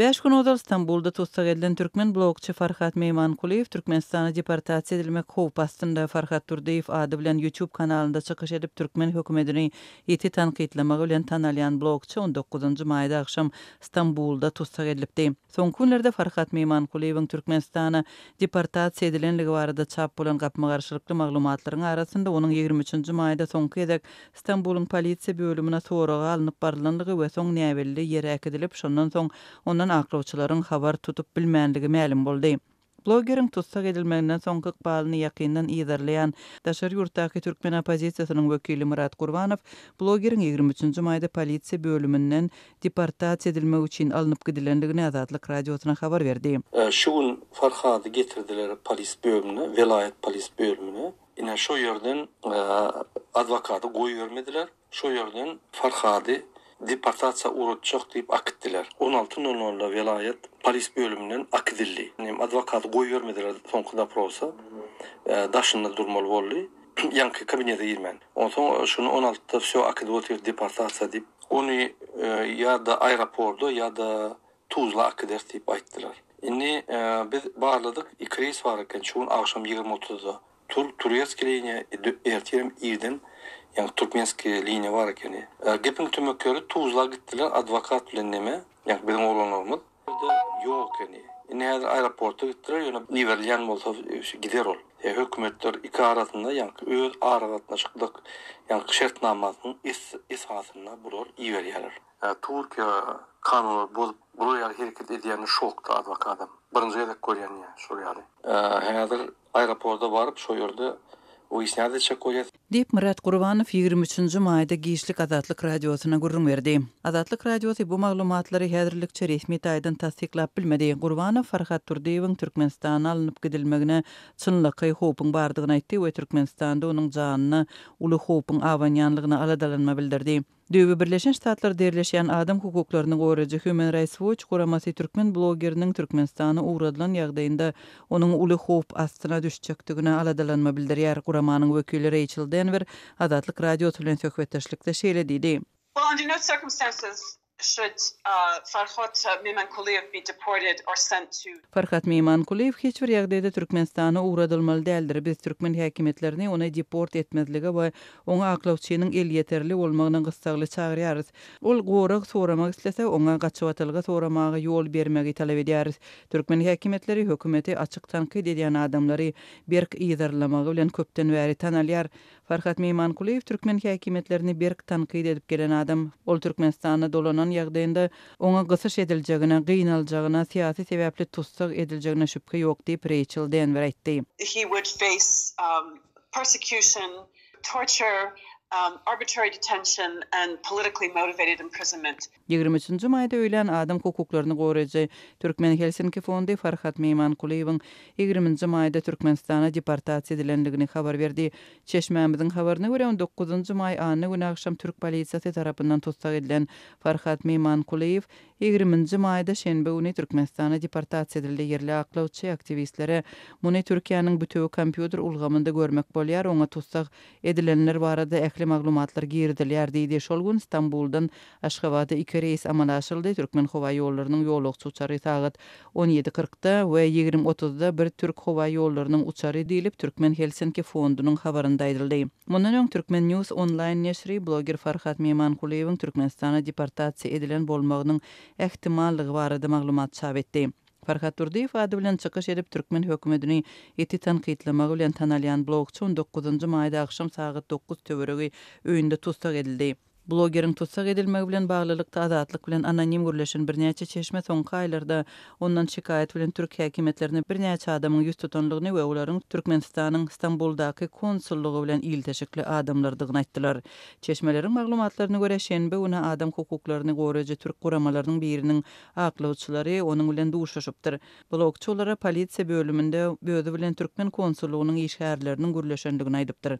5 gün ozal İstanbulda tutsak edilen Türkmen blogçy Farhat Meymankuliýew Türkmenistana deportasiýa edilmek howp astynda Farhat Durdiýew ady bilen YouTube kanalynda çykyş edip Türkmen hökümetini ýeti tanqidlemek bilen tanalýan blogçy 19-njy maýda akşam İstanbulda tutsak edilipdi. Soňky günlerde Farhat Meymankuliýewiň Türkmenistana deportasiýa edilenligi barada çap bolan gapma garşylykly maglumatlaryň arasynda onuň 23-nji maýda soňky edek İstanbulyň polisiýa bölümine soraga alınıp barlanlygy we soň näwelli ýere äkidilip şondan soň ondan aklawçylaryň habar tutup bilmänligi ma'lum boldy. Blogeriň tutsak edilmeginden soňky ykbalyny ýakyndan ýerleýän daşary ýurtdaky Türkmen opozisiýasynyň wekili Murat Gurbanow blogeriň 23-nji maýda polisiýa bölüminden deportasiýa edilmek üçin alınıp gidilenligini Azatlyk radiosyna habar berdi. Şu gün Farhaty getirdiler polis bölümüne, velayet polis bölümüne. Ine şu yerden advokaty goýbermediler. Şu yerden Farhaty deportasiýa urutjak diýip akitdiler. 16.00'da velayet polis bölümünden akidildi. Advokaty goýbermediler soňky doprosa. Daşynda durmaly boldy. Ýanky kabinete girmen. Ondan şunu 16'da şo akidip otyr deportasiýa diýip onu ýa-da aeroportda ýa-da Tuzla akidip diýip aýtdylar. Indi biz barladyk, 2 reis bar eken şu gün akşam 20.30'da. Turiyetski liniýa ertirem irden yani Türkmenski liniýa bar eken. Gepin tömekleri Tuzla gittiler advokat bilen neme? Yani benim oğlanlarımız. Burada yok yani. Näde aeroporta gittiler ýöne niwerleýän bolsa gider ol. Hökümetler iki arasında yani öz aragatna çykdyk. Yani şertnamasynyň esasyna bular iýerýärler. Türkiýe kanuny bozup buraya hereket edýän şokda advokatam. Birinji ýerde görýän ýa şu ýaly. Häzir aeroporta baryp şu ýerde o isnäde çekoýat. Diýip Murat Gurbanow 23-nji maýda Giýişlik Azatlyk radiosyna gurrun berdi. Azatlyk radiosy bu maglumatlary häzirlikçe resmi taýdan tasdiklap bilmedi. Gurbanow Farhat Durdiýewiň Türkmenistana alınıp gidilmegine çynlyky howpyň bardygyny aýtdy we Türkmenistanda onuň janyny uly howpyň awanýanlygyna aladalanma bildirdi. Döwü Birleşen Ştatlar derleşýän adam hukuklaryny goraýjy Human Rights Watch guramasy Türkmen blogeriniň Türkmenistana uğradylan ýagdaýynda onuň uly howp astyna düşjekdigine aladalanma bildirýär. Guramanyň wekili Rachel Denver Azatlyk radiosu bilen söhbetdeşlikde şeýle diýdi. Well, under no circumstances should Farhat Meymankuliýew be deported or sent to Farhat Meymankuliýew hiç bir ýagdaýda Türkmenistana uğradylmaly däldir. Biz Türkmen häkimetlerini ony deport etmezligi we oňa aklawçynyň el ýeterli bolmagyny gysgaly çagyrýarys. Ol gorak soramak islese oňa gaçyp atylgy soramagy ýol bermegi talap edýäris. Türkmen häkimetleri hökümeti açyk tanqid edýän adamlary berk ýyzarlamagy bilen köpden bäri tanalýar. Farhat Meymankuliýew Türkmen häkimetlerini berk tanqid edip gelen adam. Ol Türkmenistana dolanan ýagdaýynda oňa gysyş ediljegine, gynaljagyna, siýasy sebäpli tutsak ediljegine şüphe ýok diýip Rachel Denver aýtdy. he would face persecution, torture, arbitrary detention and politically motivated imprisonment. 23-nji maýda öýlen adam hukuklaryny goraýjy Türkmen Helsinki fondy Farhat Meymankuliýewiň 20-nji maýda Türkmenistana deportasiýa edilenligini habar berdi. Çeşmämiziň habaryna görä 19-njy maý anyny gün akşam Türk polisiýasy tarapyndan tutsak edilen Farhat Meymankuliýew 20-nji maýda şenbe güni Türkmenistana deportasiýa edildi. Yerli aklawçy aktivistlere muny Türkiýanyň bütöw kompýuter ulgamynda görmek bolýar. Oňa tutsak edilenler barada ähli maglumatlar girdilýär diýdi. Şol gün İstanbuldan Aşgabat'a 2 reis amalga aşyldy. Türkmen howa ýollarynyň ýolagçy uçary saat 17:40-da we 20:30-da bir Türk howa ýollarynyň uçary diýilip Türkmen Helsinki fondunyň habarynda aýdyldy. Mundan öň Türkmen News online neşri bloger Farhat Meymankuliýewiň Türkmenistana deportasiýa edilen bolmagynyň ähtimallygy barada maglumat çap etdi. Farhat Durdiýew ady bilen çykyş edip Türkmen hökümetini eti tanqidlemek bilen tanalýan blogçy 19-njy maýda akşam saat 9 töweregi öýünde tutsak edildi. Blogeriň tutsak edilmegi bilen baglylykda Azatlyk bilen anonim gürleşen birnäçe çeşme soňky aýlarda ondan şikaýet bilen Türk häkimetlerine birnäçe adamyň ýüz tutanlygyny we olaryň Türkmenistanyň İstanbuldaky konsullugy bilen ilteşikli adamlardygyny aýtdylar. Çeşmeleriň maglumatlaryna görä şenbe güni adam hukuklaryny goraýjy Türk guramalarynyň biriniň aklawçylary onuň bilen duşuşypdyr. Blogçy olara polisiýa bölüminde böwdi bilen Türkmen konsullugynyň işgärleriniň gürleşendigini aýdypdyr.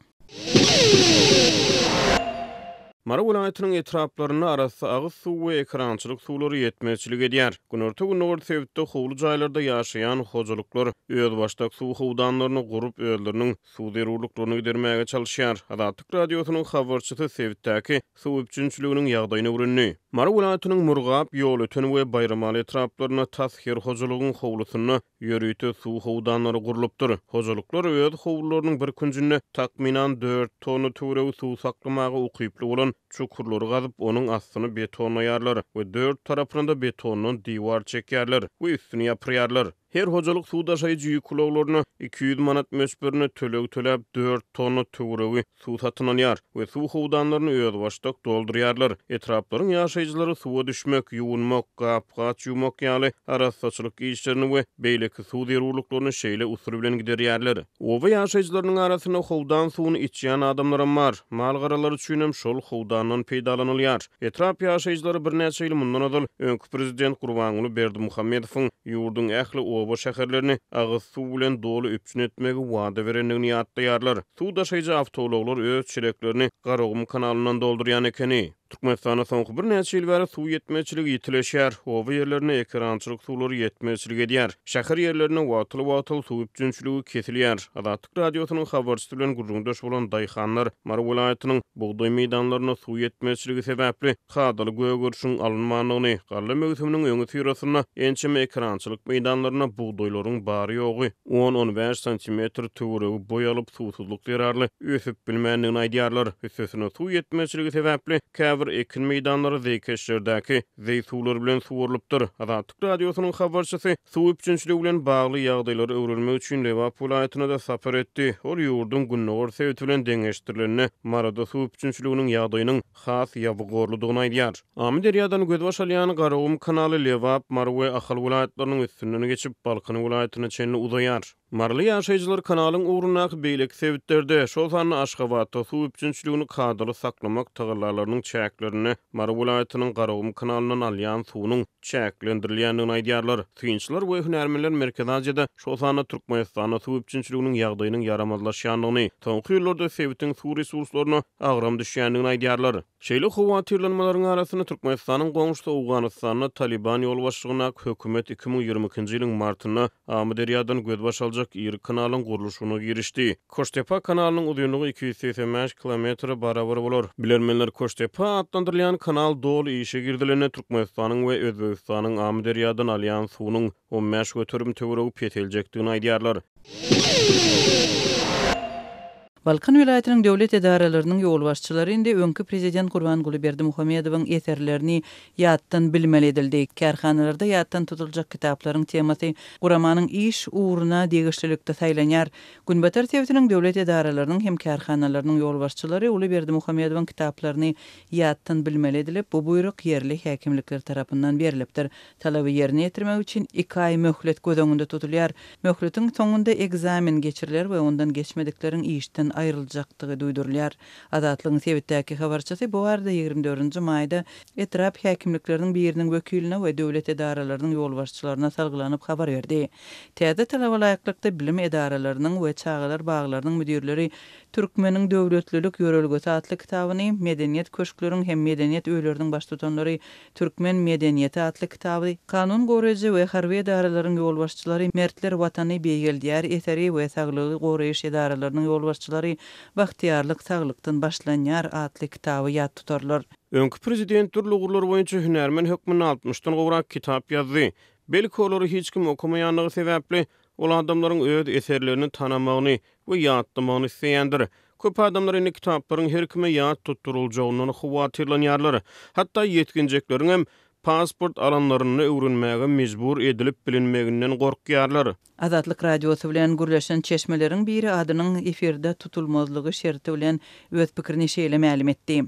Mara vilayatynyň etraplaryna arasy agyz suw we ekrançylyk suwlary ýetmezçilik edýär. Günörtü günür sebäpde howly jaýlarda ýaşaýan hojalyklar öz başdak suw howdanlaryny gurup özleriniň suw zerurlyklaryny gidermäge çalışýar. Adatyk radiosynyň habarçysy sebäpdäki suw üçinçiliginiň ýagdaýyny öwrenýär. Mara vilayatynyň Murgap, Ýolöten we Bayramaly etraplaryna tashyr hojalygyň howlusyny ýörüýte suw howdanlary gurulypdyr. Hojalyklar öz howlullarynyň bir günjünde takminan 4 tonu töwereği suw saklamagy ukyply bolan çukurlary gazyp onuň astyny betonlaýarlar we 4 tarapynda betondan diýwar çekýärler we üstüni ýapyrýarlar. Her hojalyk suw daşaýjy ýükluglaryny 200 manat möçberini töläp 4 tonu töwereği suw satynanýar we suw howdanlaryny öz başdak doldurýarlar. Etraplaryň ýaşaýjylary suwa düşmek, ýuwunmak, gap-gaç ýumak ýaly arassaçylyk işlerini we beýleki suw zerurlyklaryny şeýle usul bilen giderýärler. Oba ýaşaýjylarynyň arasyna howdan suwuny içýän adamlar bar. Mal garalary üçin hem şol howdandan peýdalanylýar. Etrap ýaşaýjylary bir näçe ýyl mundan öňki prezident Gurbanuly Berdimuhammedowyň ýurduň ähli oba şäherlerini agyz suw bilen dolu üpçün etmegi wada berenligini ýatlaýarlar. Suw daşaýjy awtologlar öz çireklerini Garagum kanalyndan doldurýan ekeni. Türkmenistana soňky bir näçe ýyl bäri suw ýetmezçiligi ýitileşýär. Oba ýerlerine ekrançylyk suwlary ýetmezçilik edýär. Şäher ýerlerine watyl suw üçinçiligi kesilýär. Adatyk radiosynyň habarçysy bilen gurrundaş bolan daýhanlar Mara vilayatynyň bugdaý meýdanlaryna suw ýetmezçiligi sebäpli hadaly gögörüşiň alynmanlygyny, garly mövsüminiň öňü tyrasyna ençeme ekrançylyk meýdanlaryna bugdaýlaryň bary ýogy 10-15 sm töwereği boýalyp suwsuzlyk zerarly ösüp bilmänligini aýdýarlar. Üstesine suw ýetmezçiligi sebäpli ekin meýdanlary zeýkeşlerdäki zeýsuwlar bilen suwurylypdyr. Adatyk radiosynyň habarçysy suw üçinçiligi bilen bagly ýagdaýlary öwrenmek üçin Lewap vilayatyna da sapar etdi. Ol ýurdun günnäwür sebäbi bilen deňeşdirilenini Marada suw üçinçiliginiň ýagdaýynyň has ýabygorlygyny aýdýar. Amy derýadan gödbaş alýan Garagum kanaly Lewap, Mara we Ahal vilayatlarynyň üstünden geçip Balkan vilayatyna çenli uzaýar. Marly ýaşaýjylar kanalyň uğrunak beýleki sebäplerde şol sany Aşgabatda suw üçinçiligini kadaly saklamak tagarlarynyň çäklerini Mara vilayatynyň Garagum kanalynyň alýan suwunyň çäklendirilýändigini aýdýarlar. Suwunçylar we hünärmenler Merkez Aziýada şol sany Türkmenistana suw üçinçiliginiň ýagdaýynyň yaramazlaşýandygyny, soňky ýyllarda sebäpden suw resurslaryna agram düşýändigini aýdýarlar. Şeýle howatyrlanmalaryň arasyna Türkmenistanyň goňşy Awganystanyna Taliban ýolbaşçylygyna hökümet 2022-nji ýylyň martyna Amy derýadan gödbaş aljak ýeri kanalyň guruluşyna girişdi. Koştepa kanalynyň uzunlygy 285 km barabar bolar. Bilermenler Koştepa adlandyrylýan kanal dol işe girdilerine Türkmenistanyň we Özbegistanyň Amy derýadan alýan suwunyň 15 götürüm töwereği peteljekdigini aýdýarlar. Balkan vilayatynyň döwlet edaralarynyň ýol başçylary indi öňkü prezident Gurbanuly Berdimuhammedowyň eserlerini ýatdan bilmeli edildi. Kärhanalarda ýatdan tutuljak kitaplaryň temasy Guramanyň iş uğruna degişlilikde saýlanýar. Günbatar sebätiniň döwlet edaralarynyň hem kärhanalarynyň ýol başçylary Uly Berdimuhammedowyň kitaplaryny ýatdan bilmeli edilip, bu buyruk yerli häkimlikler tarapyndan berilipdir. Talaby ýerine ýetirmek üçin 2 ay möhlet göz tutulýar. Möhletiň soňunda egzamin geçiriler we ondan geçmedikleriň işden ayrılacaktığı duydurulýar. Adatlygyň sebäpdäki habarçysy bu arada 24-nji maýda etrap häkimlikleriniň biriniň wekilini we döwlet edaralarynyň ýol başçylaryna salgylanyp habar berdi. Täze talaba laýyklykda bilim edaralarynyň we çağalar baglarynyň müdirleri Türkmeniň döwletlilik ýörelgesi adly kitabyny Medeniýet köşkleriň hem medeniýet öýleriniň baş tutanlary Türkmen medeniýeti adly kitaby kanun goraýjy we harby edaralarynyň ýol başçylary mertler watany beýgeldýär eseri we saglygy goraýyş edaralarynyň ýol başçylary Bahtiýarlyk saglykdan başlanýar adly kitaby ýat tutarlar. Öňkü prezident türlü ugurlar boýunça hünärmen hökmüni 60-dan gowrak kitap ýazdy. Belki olary hiç kim okumaýanlygy sebäpli ol adamlaryň öz eserlerini tanamagyny we ýatlamagyny isleýändir. Köp adamlar indi kitaplaryň her kime ýat tutturuljagyny howatyrlanýarlar. Hatda ýetginjeklerin hem pasport alanlaryny öwrenmäge mejbur edilip bilinmeginden gorkýarlar. Azatlyk radiosy bilen gürleşen çeşmeleriň biri adynyň efirde tutulmazlygy şerti bilen öz pikirini şeýle ma'lum etdi.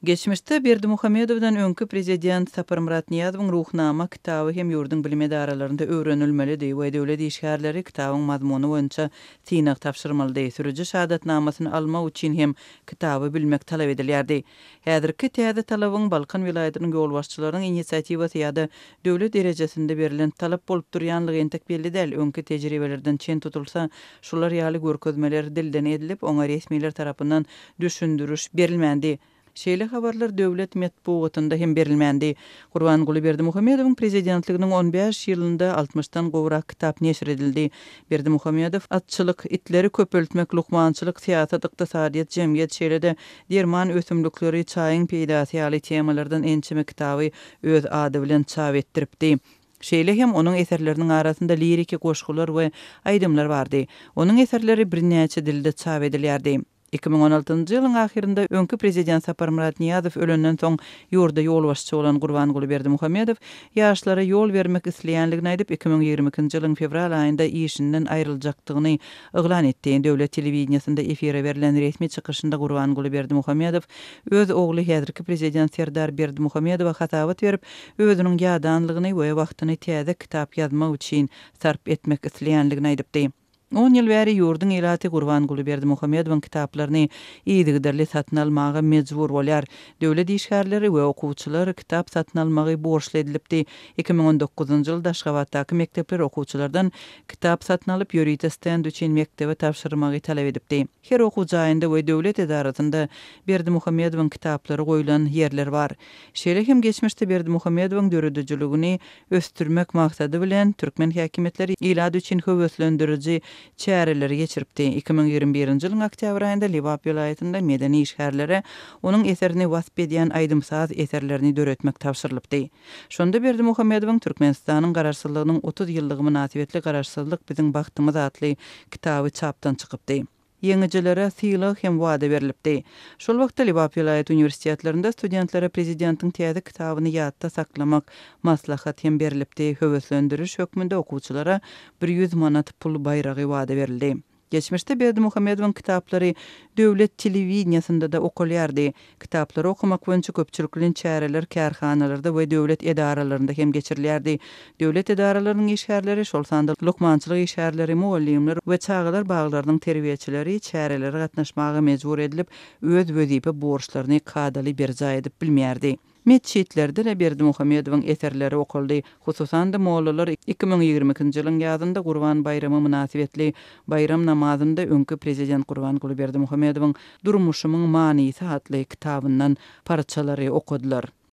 Geçmişte Berdimuhammedowdan öňkü prezident Sapar Murat Niýazowyň ruhnama kitaby hem ýurdun bilim edaralaryna öwrenilmeli we döwlet işgärleri kitabyň mazmuny boýunça synak tapşyrmaly. Sürüji şahadatnamasyny almak üçin hem kitaby bilmek talap edilýärdi. Häzirki täze talabyň Balkan vilayatynyň ýol başçylarynyň initsiatywasy ýa-da döwlet derejesinde berilen talap bolup durýanlygy entek belli däl. Öňkü tejribelerden çen tutulsa, şular ýaly görkezmeler dilden edilip, oňa resmiler tarapyndan düşündürüş berilmändi. Şeýle habarlar döwlet medpuwatynda hem berilmändi. Gurbanguly Berdimuhammedowyň prezidentliginiň 15 ýylynda 60-dan gowrak kitap neşr edildi. Berdimuhammedow atçylyk, itleri köpeltmek, lukmançylyk, siýasat, ykdysadyýat, jemgyýet şeýlede derman ösümlikleri, çaýyň peýdasy ýaly temalardan ençeme kitaby öz ady bilen çap etdiripdi. Şeýle hem onuň eserleriniň arasynda liriki goşgular we aýdymlar bardy. Onuň eserleri birnäçe dilde çap edilýärdi. 2016-njy ýylyň ahyrynda öňkü prezident Sapar Murat Niýazow ölenden soň ýurda ýolbaşçy bolan Gurbanguly Berdimuhammedow ýaşlara ýol bermek isleýänligini aýdyp 2022-nji ýylyň fevral aýynda işinden aýryljakdygyny eglan etdi. Döwlet telewizionyasynda efire berilen resmi çykyşynda Gurbanguly Berdimuhammedow öz ogly häzirki prezident Serdar Berdimuhammedowa hatabat berip, özüniň ýadanlygyny we wagtyny täze kitap ýazmak üçin sarp etmek isleýänligini aýdypdy. 10 ýyl bäri ýurdun ýylaty Gurbanguly Berdimuhammedowyň kitaplaryny ýygyderli satyn almaga mejbur bolýar. Döwlet işgärleri we okuwçylar kitap satyn almagy borçly edilipdi. 2019-njy ýylda Aşgabatdaky mekdepler okuwçylardan kitap satyn alyp ýörüýte stend üçin mektebe tapşyrmagy talap edipdi. Her okuw jaýynda we döwlet edarasynda Berdimuhammedowyň kitaplary goýulan ýerler bar. Şeýle hem geçmişde Berdimuhammedowyň döredijligini östürmek maksady bilen türkmen häkimetleri ýylady üçin höweslendiriji çäreleri geçiripdi. 2021-nji ýylyň oktýabr aýynda Liwap ýylaýatynda medeni işgärlere onuň eserini wasp edýän aýdymsaz eserlerini döretmek tapşyrylypdy. Şonda Berdimuhammedowyň Türkmenistanyň garaşsyzlygynyň 30 ýyllygy münasibetli garaşsyzlyk biziň bagtymyz atly kitaby çapdan çykypdy. Ýeňijilere syýlyk hem wada berilipdi. Şol wagtda Liwap ýylaýat uniwersitetlerinde studentlere prezidentiň täze kitabyny ýatda saklamak maslahat hem berilipdi. Höweslendiriş hökmünde okuwçylara 100 manat pul baýragy wada berildi. Geçmişde Berdimuhammedowyň kitaplary döwlet telewizionyasynda da okulýardy. Kitaplary okumak boýunça köpçülikliň çäreler kärhanalarda we döwlet edaralarynda hem geçirilýärdi. Döwlet edaralarynyň işgärleri şol sanda lukmançylyk işgärleri, muallimler we çağlar baglarynyň terbiýeçileri çäreleri gatnaşmaga mejbur edilip, öz wezipä borçlaryny kadaly berja edip bilmýärdi. Meçhitlerde de Berdimuhammedowyň eserleri okuldy. Hususan da mollalar 2022-nji ýylyň ýazynda Gurban bayramy münasibetli bayram namazynda öňkü prezident Gurbanguly Berdimuhammedowyň Durmuşymyň manysi atly kitabyndan parçalary okudylar.